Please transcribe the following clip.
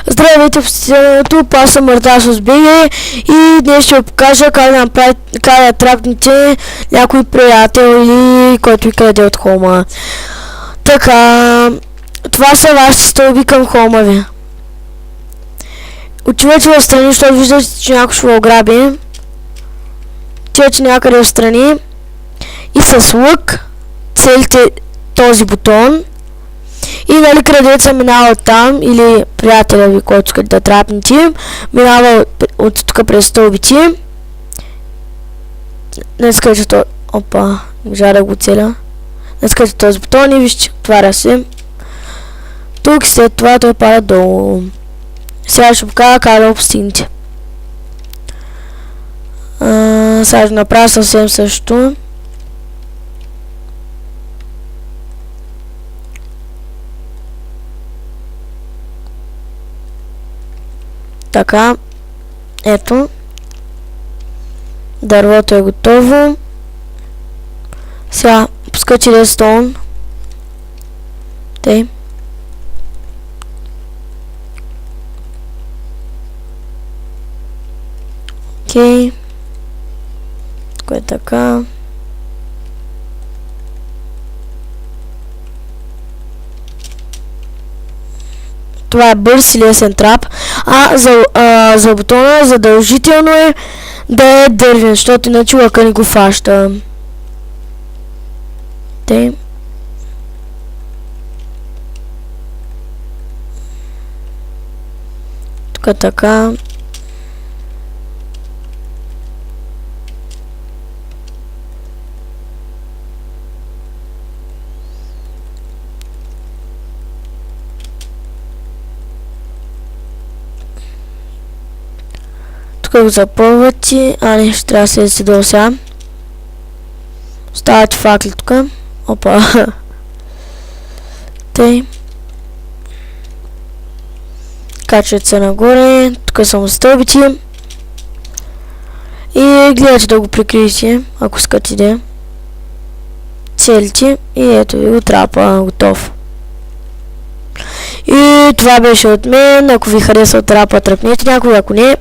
Здравейте в студиото, аз съм Марташос БГ и днес ще ви покажа как да трапнете някой приятел или който ви краде от хома. Така, това са вашите стълби към хома ви. Отивате в страни, защото виждате, че някой ще го ограби. Отивате някъде в страни и с лък целите този бутон. И нали крадеца минава от там, или приятеля ви, който искате да трапнете, минава от тук през стълбите. Не искате то... Опа, можа да го целя. Не искате този бутон и вижте, отваря се. Тук след това той пада долу. Сега ще покажа как да го постигнете. Сега ще направя съвсем също. Така, ето, дървото е готово. Сега пускате редстоун. Тъй. Окей. Кое така. Това е бърз и лесен трап. За бутона задължително е да е дървен, защото иначе лъка не го фаща. Те. Тук така. Тук го запълвате. Не, ще трябва да се долу сега. Оставате факли тук. Опа. Тъй. Качвате се нагоре. Тук само стълбите. И гледате да го прикриете, ако искате да. Целите. И ето ви го трапа. Готов. И това беше от мен. Ако ви харесва трапа, тръпнете някой, ако не,